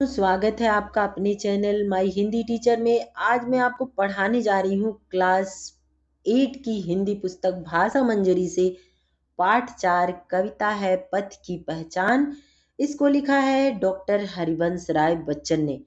स्वागत है आपका अपने चैनल माई हिंदी टीचर में। आज मैं आपको पढ़ाने जा रही हूँ क्लास 8 की हिंदी पुस्तक भाषा मंजरी से पाठ 4 कविता है पथ की पहचान। इसको लिखा है डॉक्टर हरिवंश राय बच्चन ने।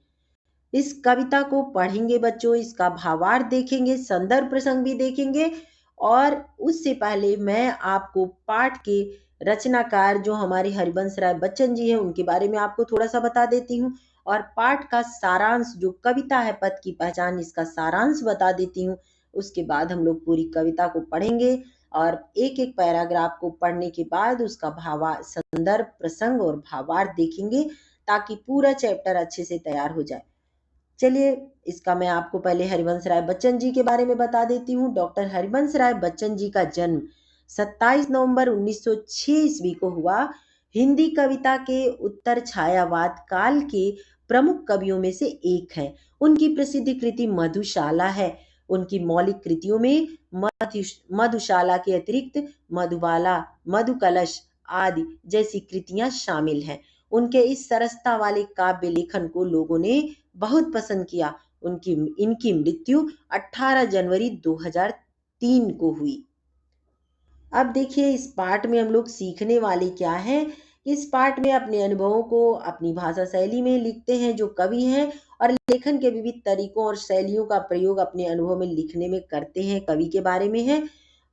इस कविता को पढ़ेंगे बच्चों, इसका भावार्थ देखेंगे, संदर्भ प्रसंग भी देखेंगे। और उससे पहले मैं आपको पाठ के रचनाकार जो हमारे हरिवंश राय बच्चन जी हैं उनके बारे में आपको थोड़ा सा बता देती हूँ। और पाठ का सारांश जो कविता है पथ की पहचान, इसका सारांश बता देती हूँ। उसके बाद हम लोग पूरी कविता को पढ़ेंगे और एक एक पैराग्राफ को पढ़ने के बाद उसका संदर्भ प्रसंग और भावार्थ देखेंगे ताकि पूरा चैप्टर अच्छे से तैयार हो जाए। चलिए, इसका मैं आपको पहले हरिवंश राय बच्चन जी के बारे में बता देती हूँ। डॉक्टर हरिवंश राय बच्चन जी का जन्म 27 नवंबर 1906 ईस्वी को हुआ। हिंदी कविता के उत्तर छायावाद काल के प्रमुख कवियों में से एक है। उनकी प्रसिद्ध कृति मधुशाला है। उनकी मौलिक कृतियों में मधुशाला के अतिरिक्त मधुबाला, मधुकलश आदि जैसी कृतियां शामिल हैं। उनके इस सरसता वाले काव्य लेखन को लोगों ने बहुत पसंद किया। इनकी मृत्यु 18 जनवरी 2003 को हुई। अब देखिए, इस पाठ में हम लोग सीखने वाले क्या हैं। इस पाठ में अपने अनुभवों को अपनी भाषा शैली में लिखते हैं जो कवि हैं, और लेखन के विविध तरीकों और शैलियों का प्रयोग अपने अनुभव में लिखने में करते हैं। कवि के बारे में है।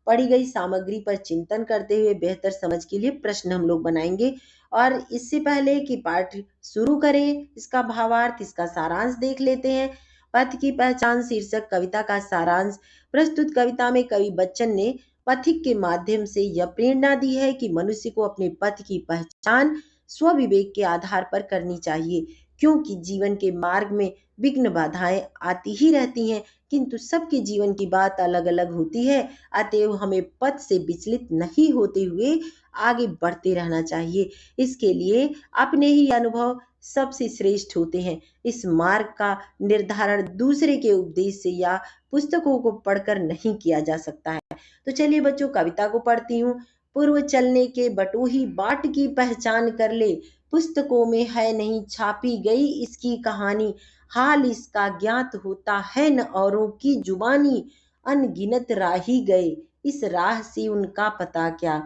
पढ़ी गई सामग्री पर चिंतन करते हुए बेहतर समझ के लिए प्रश्न हम लोग बनाएंगे। और इससे पहले कि पाठ शुरू करें, इसका भावार्थ, इसका सारांश देख लेते हैं। पथ की पहचान शीर्षक कविता का सारांश। प्रस्तुत कविता में कवि बच्चन ने पथिक के माध्यम से यह प्रेरणा दी है कि मनुष्य को अपने पथ की पहचान स्वविवेक के आधार पर करनी चाहिए, क्योंकि जीवन के मार्ग में विघ्न बाधाएं आती ही रहती हैं, किंतु सबके जीवन की बात अलग अलग होती है। अतएव हमें पथ से विचलित नहीं होते हुए आगे बढ़ते रहना चाहिए। इसके लिए अपने ही अनुभव सबसे श्रेष्ठ होते हैं। इस मार्ग का निर्धारण दूसरे के उपदेश से या पुस्तकों को पढ़कर नहीं किया जा सकता है। तो चलिए बच्चों, कविता को पढ़ती हूँ। पूर्व चलने के बटोही बाट की पहचान कर ले, पुस्तकों में है नहीं छापी गई इसकी कहानी। हाल इसका ज्ञात होता है न औरों की जुबानी। अनगिनत राही गए, इस राह से उनका पता क्या।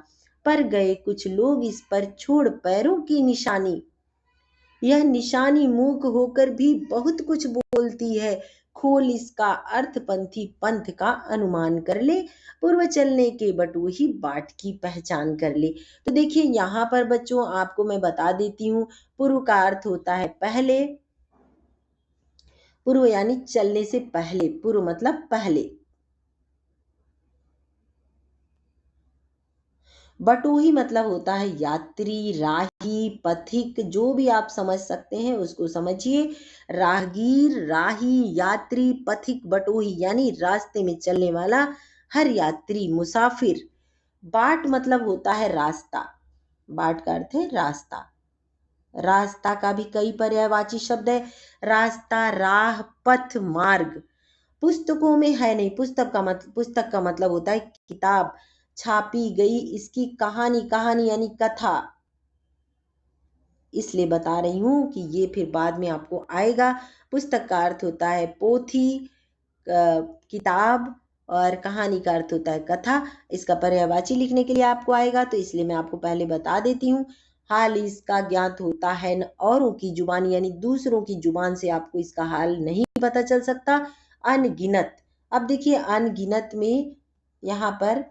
पर गए कुछ लोग इस पर छोड़ पैरों की निशानी। यह निशानी मूक होकर भी बहुत कुछ बोलती है। खोल इसका अर्थ पंथी पंथ का अनुमान कर ले, पूर्व चलने के बटोही बाट की पहचान कर ले। तो देखिए, यहाँ पर बच्चों आपको मैं बता देती हूँ। पूर्व का अर्थ होता है पहले। पूर्व यानी चलने से पहले, पूर्व मतलब पहले। बटोही मतलब होता है यात्री, राही, पथिक, जो भी आप समझ सकते हैं उसको समझिए। राहगीर, राही, यात्री, पथिक, बटोही यानी रास्ते में चलने वाला हर यात्री, मुसाफिर। बाट मतलब होता है रास्ता। बाट का अर्थ है रास्ता। रास्ता का भी कई पर्यायवाची शब्द है। रास्ता, राह, पथ, मार्ग। पुस्तकों में है नहीं, पुस्तक का मतलब होता है किताब। छापी गई इसकी कहानी, कहानी यानी कथा। इसलिए बता रही हूं कि ये फिर बाद में आपको आएगा। पुस्तक का अर्थ होता है पोथी, किताब, और कहानी का अर्थ होता है कथा। इसका पर्यायवाची लिखने के लिए आपको आएगा, तो इसलिए मैं आपको पहले बता देती हूँ। हाल इसका ज्ञात होता है न औरों की जुबान, यानी दूसरों की जुबान से आपको इसका हाल नहीं पता चल सकता। अनगिनत, अब देखिए अनगिनत में यहाँ पर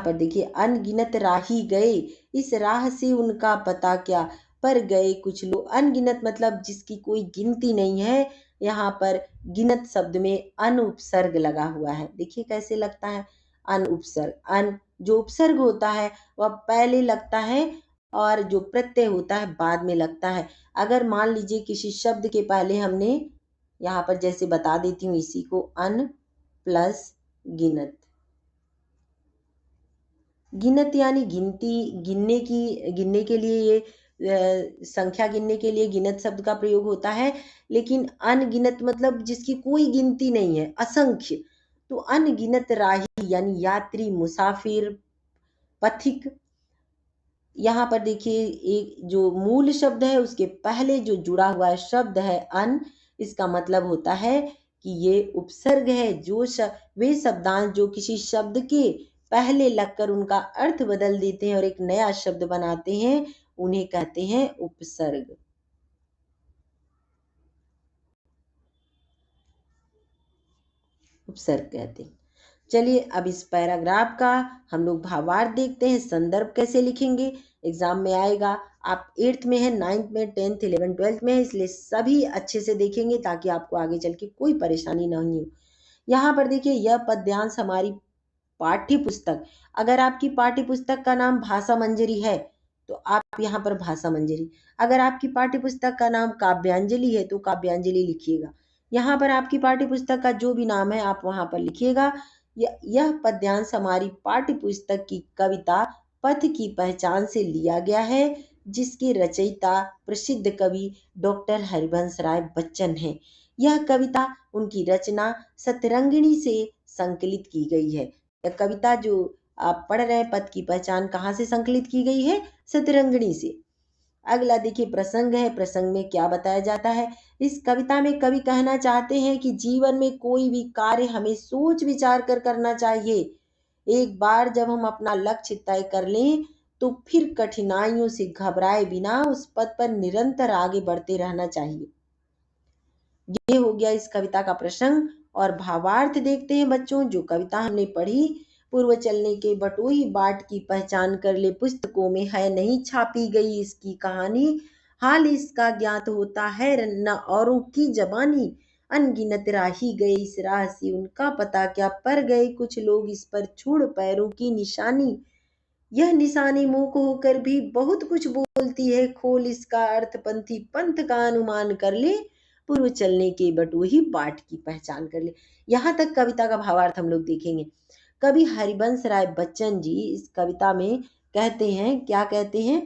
देखिए, अनगिनत राही गए, इस राह से उनका पता क्या। पर गए कुछ लोग, अनगिनत मतलब जिसकी कोई गिनती नहीं है। यहाँ पर गिनत शब्द में अन उपसर्ग लगा हुआ है। देखिए कैसे लगता है, अन उपसर्ग। अन जो उपसर्ग होता है वह पहले लगता है, और जो प्रत्यय होता है बाद में लगता है। अगर मान लीजिए किसी शब्द के पहले हमने, यहाँ पर जैसे बता देती हूँ इसी को, अन प्लस गिनत। गिनत यानी गिनती, गिनने के लिए ये संख्या गिनने के लिए गिनत शब्द का प्रयोग होता है। लेकिन अनगिनत मतलब जिसकी कोई गिनती नहीं है, असंख्य। तो अनगिनत राही यानी यात्री, मुसाफिर, पथिक, यहाँ पर देखिए एक जो मूल शब्द है उसके पहले जो जुड़ा हुआ शब्द है अन, इसका मतलब होता है कि ये उपसर्ग है। वे शब्दांश जो किसी शब्द के पहले लगकर उनका अर्थ बदल देते हैं और एक नया शब्द बनाते हैं, उन्हें कहते हैं उपसर्ग। उपसर्ग कहते हैं। चलिए अब इस पैराग्राफ का हम लोग भावार्थ देखते हैं। संदर्भ कैसे लिखेंगे, एग्जाम में आएगा। आप 8th में है, 9th में, 10th 11th 12th में है, इसलिए सभी अच्छे से देखेंगे ताकि आपको आगे चल के कोई परेशानी नहीं हो। यहाँ पर देखिए यह पद्यांश हमारी पाठ्य पुस्तक, अगर आपकी पाठ्य पुस्तक का नाम भाषा मंजरी है तो आप यहाँ पर भाषा मंजरी, अगर आपकी पाठ्य पुस्तक का नाम काव्यांजलि है तो काव्यांजलि लिखिएगा। यहाँ पर आपकी पाठ्य पुस्तक का जो भी नाम है आप वहां पर लिखिएगा। यह पद्यांश हमारी पाठ्य पुस्तक की कविता पथ की पहचान से लिया गया है, जिसके रचयिता प्रसिद्ध कवि डॉक्टर हरिवंश राय बच्चन हैं। यह कविता उनकी रचना सतरंगिणी से संकलित की गई है। यह कविता जो आप पढ़ रहे हैं पथ की पहचान कहाँ से संकलित की गई है, सतरंगिणी से। अगला देखिए प्रसंग है। प्रसंग में क्या बताया जाता है, इस कविता में कवि कहना चाहते हैं कि जीवन में कोई भी कार्य हमें सोच विचार कर करना चाहिए। एक बार जब हम अपना लक्ष्य तय कर लें तो फिर कठिनाइयों से घबराए बिना उस पथ पर निरंतर आगे बढ़ते रहना चाहिए। ये हो गया इस कविता का प्रसंग। और भावार्थ देखते हैं बच्चों। जो कविता हमने पढ़ी, पूर्व चलने के बटोही बाट की पहचान कर ले, पुस्तकों में है नहीं छापी गई इसकी कहानी, हाल इसका ज्ञात होता है न औरों की जबानी, अनगिनत राही गए इस राह से उनका पता क्या, पर गए कुछ लोग इस पर छोड़ पैरों की निशानी, यह निशानी मूक होकर भी बहुत कुछ बोलती है, खोल इसका अर्थ पंथी पंथ का अनुमान कर ले, पूर्व चलने के बटोही बाट की पहचान कर ले। यहाँ तक कविता का भावार्थ हम लोग देखेंगे। कवि हरिवंश राय बच्चन जी इस कविता में कहते हैं, क्या कहते हैं,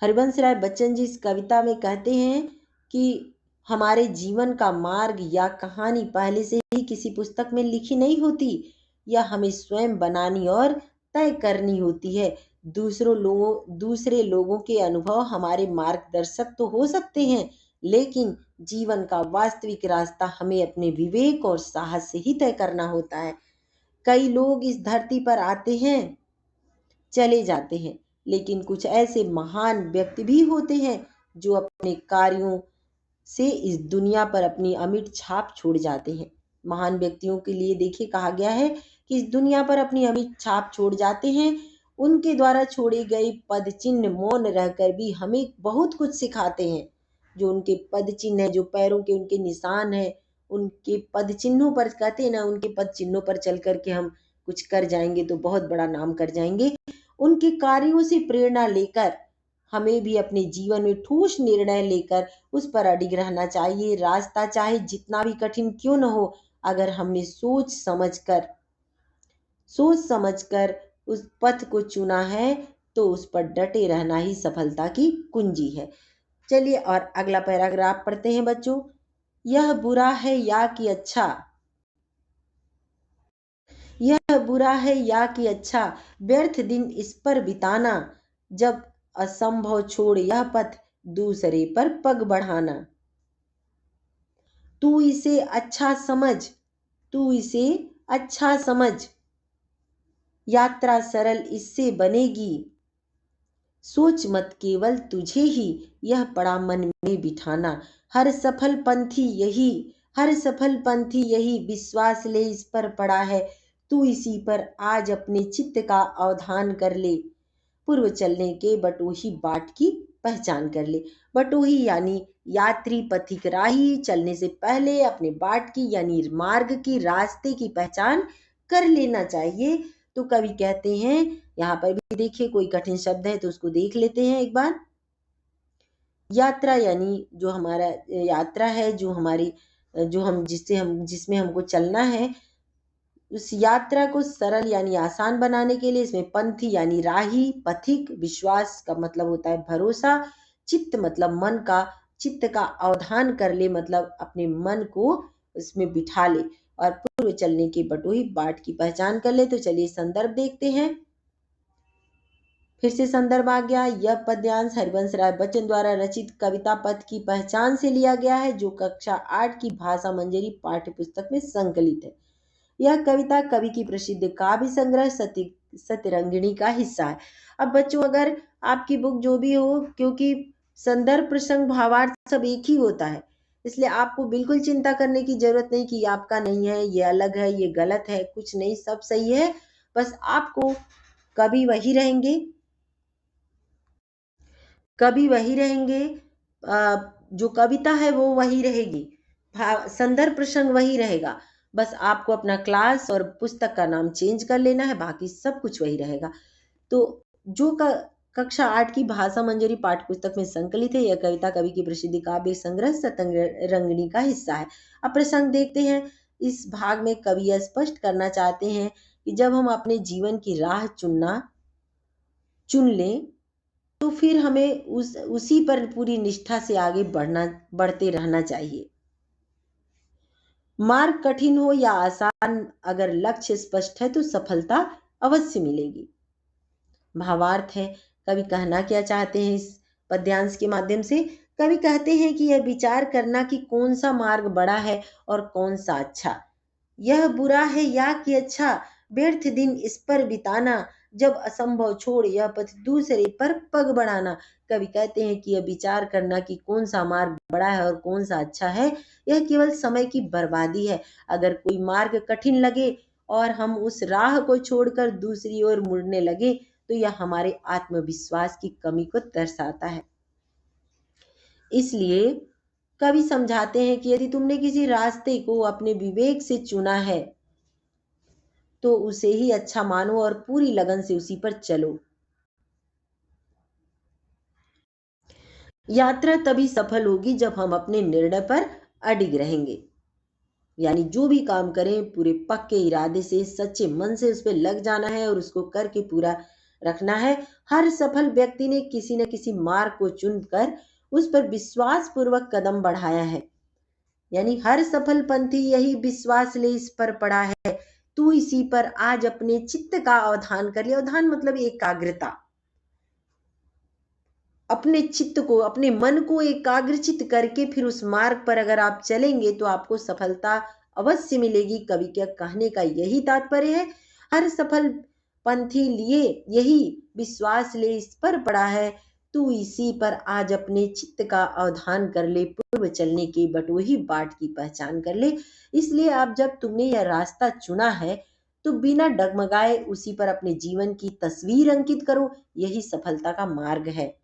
हरिवंश राय बच्चन जी इस कविता में कहते हैं कि हमारे जीवन का मार्ग या कहानी पहले से ही किसी पुस्तक में लिखी नहीं होती, यह हमें स्वयं बनानी और तय करनी होती है। दूसरे लोगों के अनुभव हमारे मार्गदर्शक तो हो सकते हैं, लेकिन जीवन का वास्तविक रास्ता हमें अपने विवेक और साहस से ही तय करना होता है। कई लोग इस धरती पर आते हैं, चले जाते हैं, लेकिन कुछ ऐसे महान व्यक्ति भी होते हैं जो अपने कार्यों से इस दुनिया पर अपनी अमिट छाप छोड़ जाते हैं। महान व्यक्तियों के लिए देखिए कहा गया है कि इस दुनिया पर अपनी अमिट छाप छोड़ जाते हैं। उनके द्वारा छोड़े गए पद चिन्ह मौन रहकर भी हमें बहुत कुछ सिखाते हैं। जो उनके पद चिन्ह है, जो पैरों के उनके निशान है, उनके पद चिन्हों पर कहते हैं ना, उनके पद चिन्हों पर चल करके हम कुछ कर जाएंगे तो बहुत बड़ा नाम कर जाएंगे। उनके कार्यों से प्रेरणा लेकर हमें भी अपने जीवन में ठोस निर्णय लेकर उस पर अडिग रहना चाहिए। रास्ता चाहे जितना भी कठिन क्यों न हो, अगर हमने सोच समझकर उस पथ को चुना है तो उस पर डटे रहना ही सफलता की कुंजी है। चलिए और अगला पैराग्राफ पढ़ते हैं बच्चों। यह बुरा है या कि अच्छा, यह बुरा है या कि अच्छा, व्यर्थ दिन इस पर बिताना, जब असंभव छोड़ यह पथ दूसरे पर पग बढ़ाना। तू इसे अच्छा समझ, तू इसे अच्छा समझ, यात्रा सरल इससे बनेगी, सोच मत केवल तुझे ही यह पड़ा मन में बिठाना, हर सफल पंथी यही विश्वास ले इस पर पड़ा है, तू इसी पर आज अपने चित्त का अवधान कर ले, पूर्व चलने के बटोही बाट की पहचान कर ले। बटोही यानी यात्री, पथिक, राही, चलने से पहले अपने बाट की यानी मार्ग की, रास्ते की पहचान कर लेना चाहिए। तो कवि कहते हैं, यहाँ पर भी देखिए कोई कठिन शब्द है तो उसको देख लेते हैं एक बार। यात्रा यानी जो हमारा यात्रा है, जो हमारी जो हम जिसमें हमको चलना है, उस यात्रा को सरल यानी आसान बनाने के लिए इसमें पंथी यानी राही, पथिक विश्वास का मतलब होता है भरोसा, चित्त मतलब मन का, चित्त का अवधान कर ले मतलब अपने मन को उसमें बिठा ले, और पूर्व चलने की बटोही बाट की पहचान कर ले। तो चलिए संदर्भ देखते हैं। फिर से संदर्भ आ गया। यह पद्यांश हरिवंश राय बच्चन द्वारा रचित कविता पद की पहचान से लिया गया है, जो कक्षा 8 की भाषा मंजरी पाठ्य पुस्तक में संकलित है। यह कविता कवि की प्रसिद्ध काव्य संग्रह सत्यरंगिणी का हिस्सा है। अब बच्चों, अगर आपकी बुक जो भी हो, क्योंकि संदर्भ प्रसंग भावार्थ सब एक ही होता है, इसलिए आपको बिल्कुल चिंता करने की जरूरत नहीं कि ये आपका नहीं है, ये अलग है, ये गलत है, कुछ नहीं, सब सही है। बस आपको कवि वही रहेंगे, कवि वही रहेंगे, जो कविता है वो वही रहेगी, संदर्भ प्रसंग वही रहेगा। बस आपको अपना क्लास और पुस्तक का नाम चेंज कर लेना है, बाकी सब कुछ वही रहेगा। तो जो कक्षा 8 की भाषा मंजरी पाठ्य पुस्तक में संकलित है, यह कविता कवि की प्रसिद्ध काव्य संग्रह सतरंगिणी का हिस्सा है। अब प्रसंग देखते हैं। इस भाग में कवि यह स्पष्ट करना चाहते हैं कि जब हम अपने जीवन की राह चुन लें, तो फिर हमें उसी पर पूरी निष्ठा से आगे बढ़ते रहना चाहिए। मार्ग कठिन हो या आसान, अगर लक्ष्य स्पष्ट है तो सफलता अवश्य मिलेगी। भावार्थ है, कवि कहना क्या चाहते हैं इस पद्यांश के माध्यम से। कवि कहते हैं कि यह विचार करना कि कौन सा मार्ग बड़ा है और कौन सा अच्छा, यह बुरा है या कि अच्छा, व्यर्थ दिन इस पर बिताना, जब असंभव छोड़ यह पथ दूसरे पर पग बढ़ाना। कवि कहते हैं कि यह विचार करना कि कौन सा मार्ग बड़ा है और कौन सा अच्छा है, यह केवल समय की बर्बादी है। अगर कोई मार्ग कठिन लगे और हम उस राह को छोड़कर दूसरी ओर मुड़ने लगे, तो यह हमारे आत्मविश्वास की कमी को दर्शाता है। इसलिए कवि समझाते हैं कि यदि तुमने किसी रास्ते को अपने विवेक से चुना है, तो उसे ही अच्छा मानो और पूरी लगन से उसी पर चलो। यात्रा तभी सफल होगी जब हम अपने निर्णय पर अडिग रहेंगे। यानी जो भी काम करें, पूरे पक्के इरादे से, सच्चे मन से उस पर लग जाना है और उसको करके पूरा रखना है। हर सफल व्यक्ति ने किसी न किसी मार्ग को चुनकर उस पर विश्वास पूर्वक कदम बढ़ाया है। यानी हर सफल पंथी यही विश्वास ले इस पर पड़ा है, तू इसी पर आज अपने चित्त का अवधान कर ले। अवधान मतलब एकाग्रता। अपने चित्त को, अपने मन को एकाग्रचित करके फिर उस मार्ग पर अगर आप चलेंगे तो आपको सफलता अवश्य मिलेगी। कवि के कहने का यही तात्पर्य है। हर सफल पंथी लिए यही विश्वास ले इस पर पड़ा है, तू इसी पर आज अपने चित्त का अवधान कर ले, पूर्व चलने की बटोही बाट की पहचान कर ले। इसलिए आप जब तुमने यह रास्ता चुना है, तो बिना डगमगाए उसी पर अपने जीवन की तस्वीर अंकित करो। यही सफलता का मार्ग है।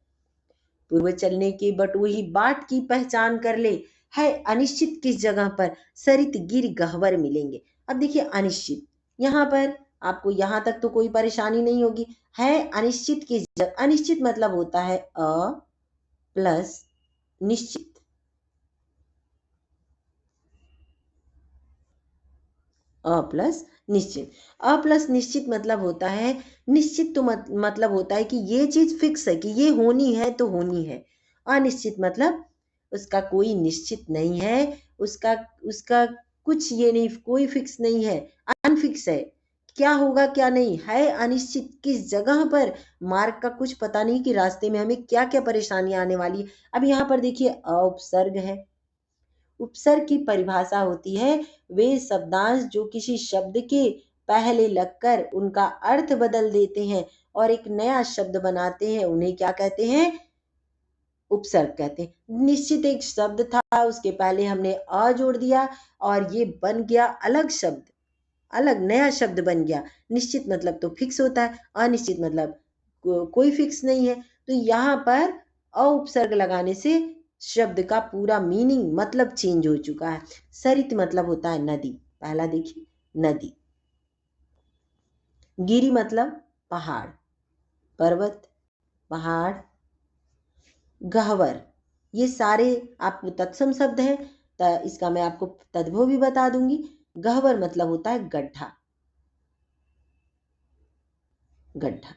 पूर्व चलने के बटोही बाट की पहचान कर ले, है अनिश्चित किस जगह पर सरित गिर गहवर मिलेंगे। अब देखिए अनिश्चित, यहाँ पर आपको यहाँ तक तो कोई परेशानी नहीं होगी। है अनिश्चित किस जगह, अनिश्चित मतलब होता है प्लस निश्चित। प्लस निश्चित। प्लस निश्चित मतलब होता है, निश्चित तो मतलब होता है कि ये चीज फिक्स है कि ये होनी है तो होनी है। अनिश्चित मतलब उसका कोई निश्चित नहीं है, उसका उसका कुछ ये नहीं, कोई फिक्स नहीं है, अनफिक्स है। क्या होगा क्या नहीं है, अनिश्चित किस जगह पर, मार्ग का कुछ पता नहीं कि रास्ते में हमें क्या क्या परेशानियां आने वाली है। अब यहाँ पर देखिए उपसर्ग है। उपसर्ग की परिभाषा होती है वे शब्दांश जो किसी शब्द के पहले लगकर उनका अर्थ बदल देते हैं और एक नया शब्द बनाते हैं, उन्हें क्या कहते हैं, उपसर्ग कहते हैं। निश्चित एक शब्द था, उसके पहले हमने अ जोड़ दिया और ये बन गया अलग शब्द, अलग नया शब्द बन गया। निश्चित मतलब तो फिक्स होता है, अनिश्चित मतलब कोई फिक्स नहीं है। तो यहाँ पर अ उपसर्ग लगाने से शब्द का पूरा मीनिंग, मतलब चेंज हो चुका है। सरित मतलब होता है नदी, पहला देखिए नदी। गिरी मतलब पहाड़, पर्वत, पहाड़। गह्वर, ये सारे आपको तत्सम शब्द हैं, तो इसका मैं आपको तद्भव भी बता दूंगी। गह्वर मतलब होता है गड्ढा, गड्ढा।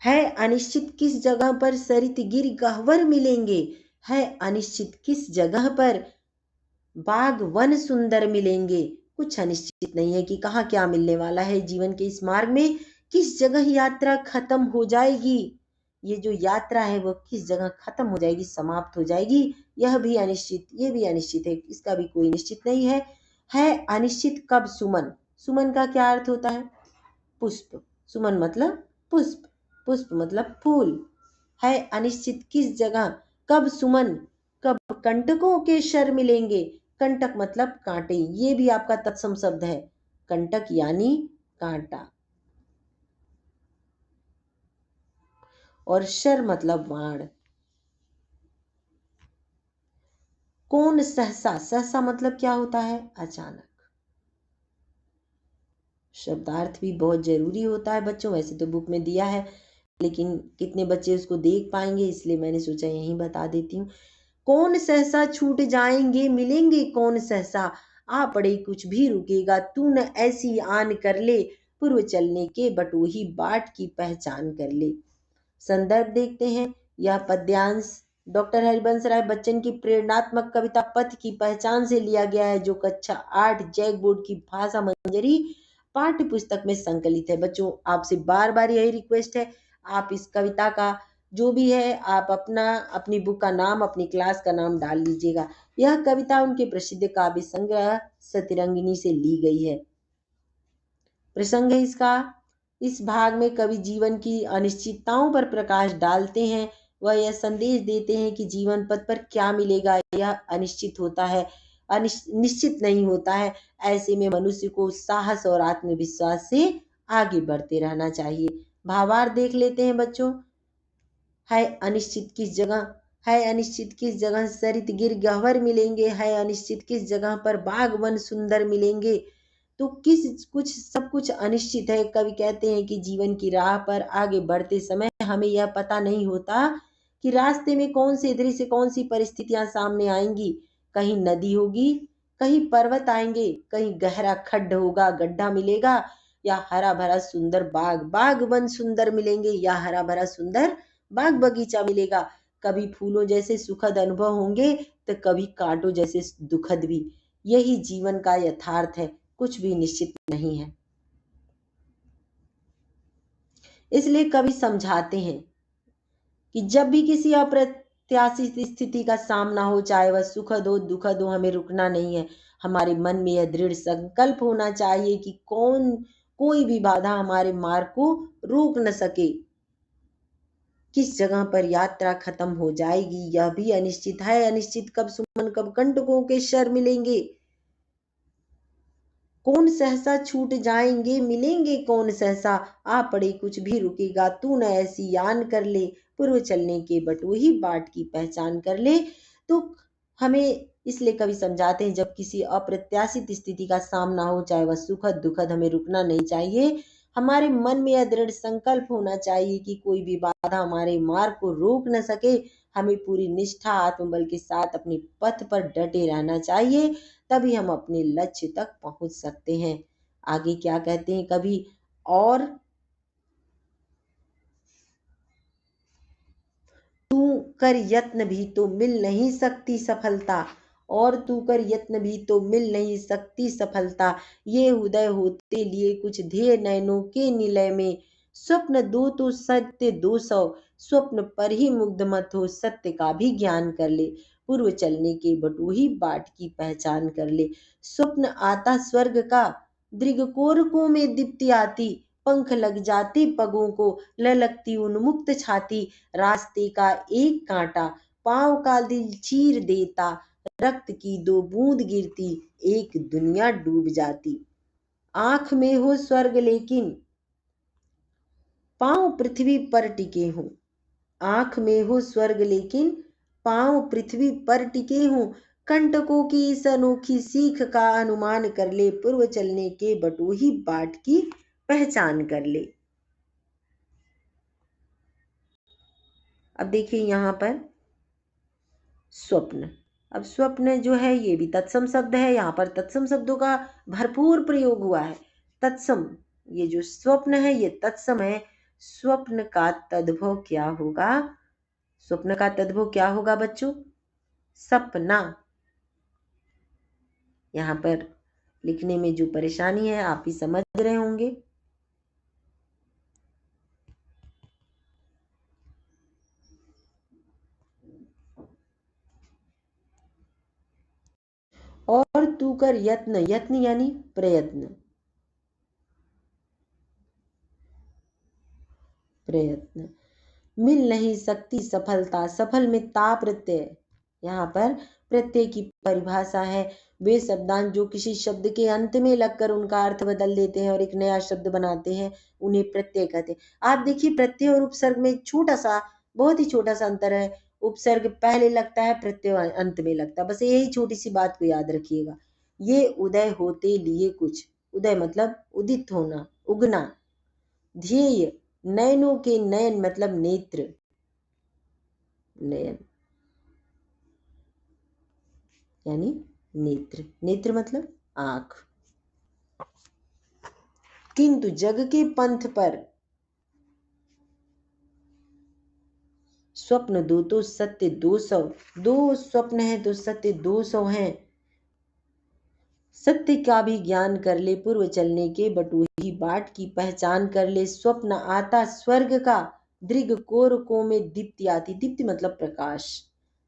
है अनिश्चित किस जगह पर सरित गिर गह्वर मिलेंगे, है अनिश्चित किस जगह पर बाग वन सुंदर मिलेंगे। कुछ अनिश्चित नहीं है कि कहाँ क्या मिलने वाला है। जीवन के इस मार्ग में किस जगह यात्रा खत्म हो जाएगी, ये जो यात्रा है वो किस जगह खत्म हो जाएगी, समाप्त हो जाएगी, यह भी अनिश्चित, ये भी अनिश्चित है, इसका भी कोई निश्चित नहीं है। अनिश्चित कब सुमन। सुमन का क्या अर्थ होता है? पुष्प। सुमन मतलब पुष्प, पुष्प मतलब फूल। है अनिश्चित किस जगह, कब सुमन, कब कंटकों के शर मिलेंगे। कंटक मतलब कांटे, ये भी आपका तत्सम शब्द है। कंटक यानी कांटा, और शर मतलब बाण। कौन सहसा, सहसा मतलब क्या होता है? अचानक। शब्दार्थ भी बहुत जरूरी होता है बच्चों, वैसे तो बुक में दिया है, लेकिन कितने बच्चे उसको देख पाएंगे, इसलिए मैंने सोचा यहीं बता देती हूँ। कौन सहसा छूट जाएंगे मिलेंगे कौन सहसा, आ पड़े कुछ भी रुकेगा तू न ऐसी आन कर ले, पूर्व चलने के बटोही बाट की पहचान कर ले। संदर्भ देखते हैं। यह पद्यांश डॉक्टर हरिवंश राय बच्चन की प्रेरणात्मक कविता पथ की पहचान से लिया गया है, जो कक्षा 8 जैक बोर्ड की भाषा मंजरी पाठ्य पुस्तक में संकलित है। बच्चों आपसे बार बार यही रिक्वेस्ट है, आप इस कविता का जो भी है आप अपनी बुक का नाम, अपनी क्लास का नाम डाल लीजिएगा। यह कविता उनके प्रसिद्ध काव्य संग्रह सतरंगिनी से ली गई है। प्रसंग है इसका, इस भाग में कवि जीवन की अनिश्चितताओं पर प्रकाश डालते हैं। वह यह संदेश देते हैं कि जीवन पथ पर क्या मिलेगा यह अनिश्चित होता है, निश्चित नहीं होता है। ऐसे में मनुष्य को साहस और आत्मविश्वास से आगे बढ़ते रहना चाहिए। भावार्थ देख लेते हैं बच्चों। है अनिश्चित किस जगह, है अनिश्चित किस जगह सरित गिर गह्वर मिलेंगे, है अनिश्चित किस जगह पर बाग वन सुंदर मिलेंगे। तो किस कुछ सब कुछ अनिश्चित है। कवि कहते हैं कि जीवन की राह पर आगे बढ़ते समय हमें यह पता नहीं होता कि रास्ते में कौन से दृश्य, कौन सी परिस्थितियां सामने आएंगी। कहीं नदी होगी, कहीं पर्वत आएंगे, कहीं गहरा खड्ड होगा, गड्ढा मिलेगा, या हरा भरा सुंदर बाग वन सुंदर मिलेंगे, या हरा भरा सुंदर बाग बगीचा मिलेगा। कभी फूलों जैसे सुखद अनुभव होंगे तो कभी कांटों जैसे दुखद भी। यही जीवन का यथार्थ है, कुछ भी निश्चित नहीं है। इसलिए कवि समझाते हैं कि जब भी किसी अप्रत्याशित स्थिति का सामना हो, चाहे वह सुखद हो दुखद हो, हमें रुकना नहीं है। हमारे मन में यह दृढ़ संकल्प होना चाहिए कि कोई भी बाधा हमारे मार्ग को रोक न सके। किस जगह पर यात्रा खत्म हो जाएगी यह भी अनिश्चित है। अनिश्चित कब सुमन, कब कंटकों के शर मिलेंगे। कौन सहसा छूट जाएंगे मिलेंगे कौन सहसा, आ पड़े कुछ भी रुकेगा तू न ऐसी यान कर ले, पूर्व चलने के बटोही बाट की पहचान कर ले। तो हमें इसलिए कवि समझाते हैं, जब किसी अप्रत्याशित स्थिति का सामना हो, चाहे वह सुखद दुखद, हमें रुकना नहीं चाहिए। हमारे मन में यह दृढ़ संकल्प होना चाहिए कि कोई भी बाधा हमारे मार्ग को रोक न सके। हमें पूरी निष्ठा आत्मबल के साथ अपने पथ पर डटे रहना चाहिए, तभी हम अपने लक्ष्य तक पहुंच सकते हैं। आगे क्या कहते हैं कभी, और तू कर यत्न भी तो मिल नहीं सकती सफलता, और तू कर यत्न भी तो मिल नहीं सकती सफलता, ये उदय होते लिए कुछ ध्येय नयनों के निलय में, स्वप्न दो तो सत्य 200, स्वप्न पर ही मुग्ध मत हो, सत्य का भी ज्ञान कर ले, पूर्व चलने के बटोही बाट की पहचान कर ले। स्वप्न आता स्वर्ग का, दृगकोरकों में दीप्ति आती, पंख लग जाते पगों को, ललकती उन्मुक्त छाती, रास्ते का एक कांटा पांव का दिल चीर देता, रक्त की 2 बूंद गिरती, एक दुनिया डूब जाती। आंख में हो स्वर्ग लेकिन पांव पृथ्वी पर टिके हों, आंख में हो स्वर्ग लेकिन पांव पृथ्वी पर टिके हों, कंटकों की इस अनोखी सीख का अनुमान कर ले, पूर्व चलने के बटोही बाट की पहचान कर ले। अब देखिए यहाँ पर स्वप्न, अब स्वप्न जो है ये भी तत्सम शब्द है, यहाँ पर तत्सम शब्दों का भरपूर प्रयोग हुआ है। तत्सम, ये जो स्वप्न है ये तत्सम है। स्वप्न का तद्भव क्या होगा, स्वप्न का तद्भव क्या होगा बच्चों? सपना। यहाँ पर लिखने में जो परेशानी है आप ही समझ रहे होंगे। और तू कर यत्न, यत्न यानी प्रयत्न, प्रयत्न। मिल नहीं सकती सफलता, सफल में ता प्रत्यय। यहाँ पर प्रत्यय की परिभाषा है वे शब्दांश जो किसी शब्द के अंत में लगकर उनका अर्थ बदल देते हैं और एक नया शब्द बनाते हैं, उन्हें प्रत्यय कहते हैं। आप देखिए प्रत्यय और उपसर्ग में छोटा सा, बहुत ही छोटा सा अंतर है। उपसर्ग पहले लगता है, प्रत्यय अंत में लगता है। बस यही छोटी सी बात को याद रखिएगा। ये उदय होते लिए कुछ, उदय मतलब उदित होना, उगना। ध्येय, नयनों के नयन मतलब नेत्र, नयन यानी नेत्र, नेत्र मतलब आंख। किंतु जग के पंथ पर स्वप्न दो तो सत्य 200, दो स्वप्न है तो सत्य 200 हैं। सत्य का भी ज्ञान कर ले, पूर्व चलने के बटोही बाट की पहचान कर ले। स्वप्न आता स्वर्ग का, दृग कोरकों में दीप्ति आती, दीप्ति मतलब प्रकाश।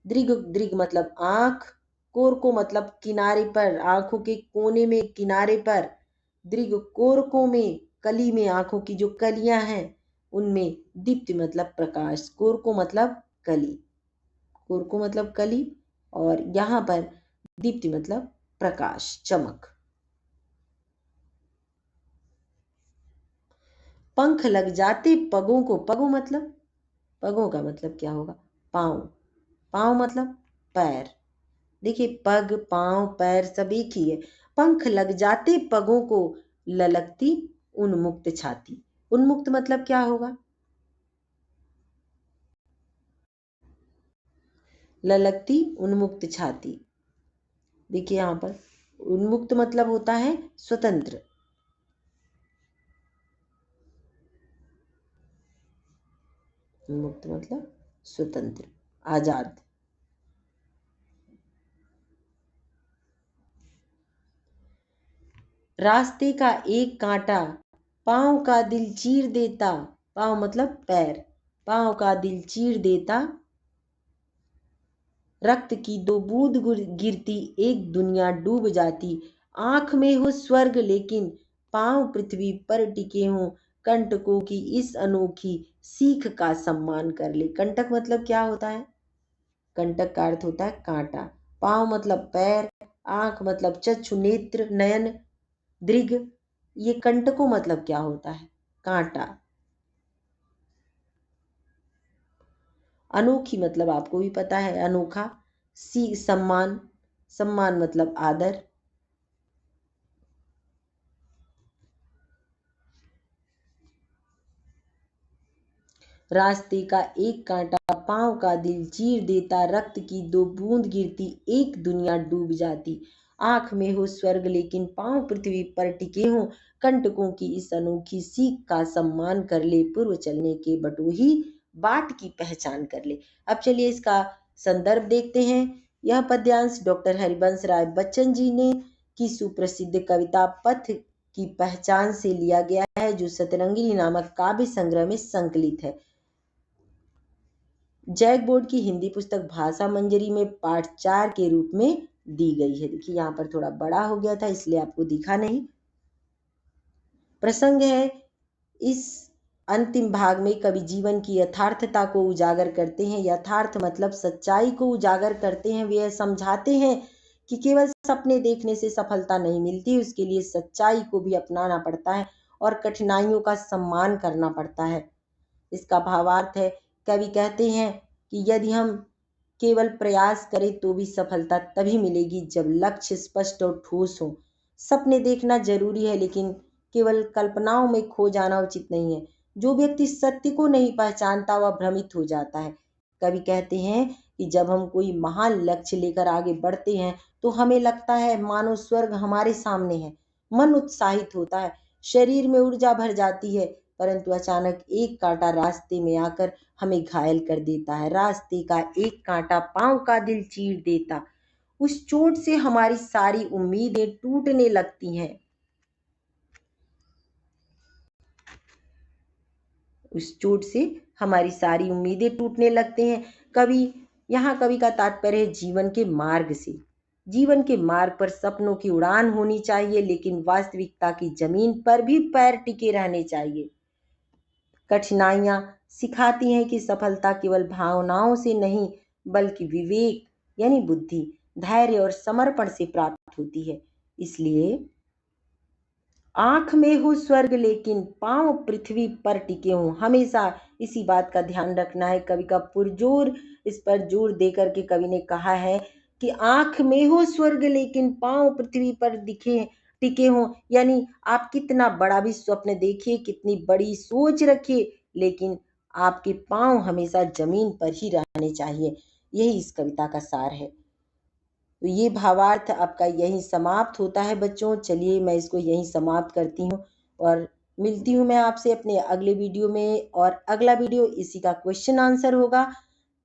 दृग, दृग मतलब आंख, कोर को मतलब किनारे पर, आंखों के कोने में, किनारे पर। दृग कोरकों में, कली में, आंखों की जो कलियां हैं उनमें। दीप्ति मतलब प्रकाश, कोर को मतलब कली, कोर को मतलब कली, और यहाँ पर दीप्ति मतलब प्रकाश, चमक। पंख लग जाते पगों को, पगों मतलब, पगों का मतलब क्या होगा, पांव, पांव मतलब पैर। देखिए पग, पांव, पैर सब एक ही है। पंख लग जाते पगों को, ललकती उन्मुक्त छाती। उन्मुक्त मतलब क्या होगा, ललकती उन्मुक्त छाती। देखिए यहाँ पर उन्मुक्त मतलब होता है स्वतंत्र, उन्मुक्त मतलब स्वतंत्र, आजाद। रास्ते का एक कांटा पांव का दिल चीर देता, पांव मतलब पैर, पांव का दिल चीर देता। रक्त की दो बूंद गिरती एक दुनिया डूब जाती। आंख में हो स्वर्ग लेकिन पांव पृथ्वी पर टिके हों। कंटकों की इस अनोखी सीख का सम्मान कर ले। कंटक मतलब क्या होता है, कंटक का अर्थ होता है कांटा। पांव मतलब पैर, आंख मतलब चक्षु, नेत्र, नयन, दृग। ये कंटकों मतलब क्या होता है, कांटा। अनोखी मतलब आपको भी पता है, अनोखा। सी सम्मान, सम्मान मतलब आदर। रास्ते का एक कांटा पांव का दिल चीर देता। रक्त की दो बूंद गिरती एक दुनिया डूब जाती। आंख में हो स्वर्ग लेकिन पांव पृथ्वी पर टिके हों। कंटकों की इस अनोखी सीख का सम्मान कर ले, पूर्व चलने के बटोही बाट की पहचान कर ले। अब चलिए इसका संदर्भ देखते हैं। यह पद्यांश डॉक्टर हरिवंश राय बच्चन जी ने की सुप्रसिद्ध कविता पथ की पहचान से लिया गया है, जो सतरंगिणी नामक काव्य संग्रह में संकलित है। जैक बोर्ड की हिंदी पुस्तक भाषा मंजरी में पाठ 4 के रूप में दी गई है। देखिए यहाँ पर थोड़ा बड़ा हो गया था इसलिए आपको दिखा नहीं। प्रसंग है, इस अंतिम भाग में कवि जीवन की यथार्थता को उजागर करते हैं। यथार्थ मतलब सच्चाई को उजागर करते हैं। वे यह समझाते हैं कि केवल सपने देखने से सफलता नहीं मिलती, उसके लिए सच्चाई को भी अपनाना पड़ता है और कठिनाइयों का सम्मान करना पड़ता है। इसका भावार्थ है, कवि कहते हैं कि यदि हम केवल प्रयास करें तो भी सफलता तभी मिलेगी जब लक्ष्य स्पष्ट और ठोस हो। सपने देखना जरूरी है लेकिन केवल कल्पनाओं में खो जाना उचित नहीं है। जो व्यक्ति सत्य को नहीं पहचानता वह भ्रमित हो जाता है। कवि कहते हैं कि जब हम कोई महान लक्ष्य लेकर आगे बढ़ते हैं तो हमें लगता है मानो स्वर्ग हमारे सामने है। मन उत्साहित होता है, शरीर में ऊर्जा भर जाती है, परंतु अचानक एक कांटा रास्ते में आकर हमें घायल कर देता है। रास्ते का एक कांटा पांव का दिल चीर देता। उस चोट से हमारी सारी उम्मीदें टूटने लगती हैं। उस चोट से हमारी सारी उम्मीदें टूटने लगते हैं। कवि का तात्पर्य है जीवन के मार्ग से। जीवन के मार्ग पर सपनों की उड़ान होनी चाहिए, लेकिन वास्तविकता की जमीन पर भी पैर टिके रहने चाहिए। कठिनाइयां सिखाती हैं कि सफलता केवल भावनाओं से नहीं, बल्कि विवेक यानी बुद्धि, धैर्य और समर्पण से प्राप्त होती है। इसलिए आंख में हो स्वर्ग लेकिन पांव पृथ्वी पर टिके हों, हमेशा इसी बात का ध्यान रखना है। कवि का पुरजोर इस पर जोर देकर के कवि ने कहा है कि आंख में हो स्वर्ग लेकिन पांव पृथ्वी पर दिखे टिके हों, यानी आप कितना बड़ा भी स्वप्न देखिए, कितनी बड़ी सोच रखिए, लेकिन आपके पांव हमेशा जमीन पर ही रहने चाहिए। यही इस कविता का सार है। तो ये भावार्थ आपका यहीं समाप्त होता है बच्चों। चलिए मैं इसको यहीं समाप्त करती हूँ और मिलती हूँ मैं आपसे अपने अगले वीडियो में, और अगला वीडियो इसी का क्वेश्चन आंसर होगा।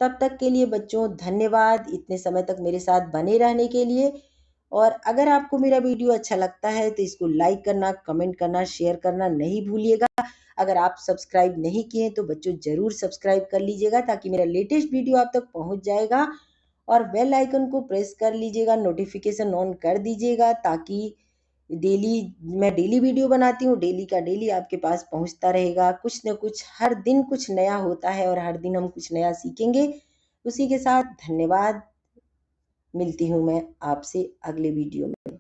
तब तक के लिए बच्चों धन्यवाद इतने समय तक मेरे साथ बने रहने के लिए। और अगर आपको मेरा वीडियो अच्छा लगता है तो इसको लाइक करना, कमेंट करना, शेयर करना नहीं भूलिएगा। अगर आप सब्सक्राइब नहीं किए तो बच्चों ज़रूर सब्सक्राइब कर लीजिएगा, ताकि मेरा लेटेस्ट वीडियो आप तक पहुंच जाएगा। और बेल आइकन को प्रेस कर लीजिएगा, नोटिफिकेशन ऑन कर दीजिएगा, ताकि डेली मैं डेली वीडियो बनाती हूँ, डेली का डेली आपके पास पहुँचता रहेगा। कुछ न कुछ हर दिन कुछ नया होता है और हर दिन हम कुछ नया सीखेंगे। उसी के साथ धन्यवाद। मिलती हूँ मैं आपसे अगले वीडियो में।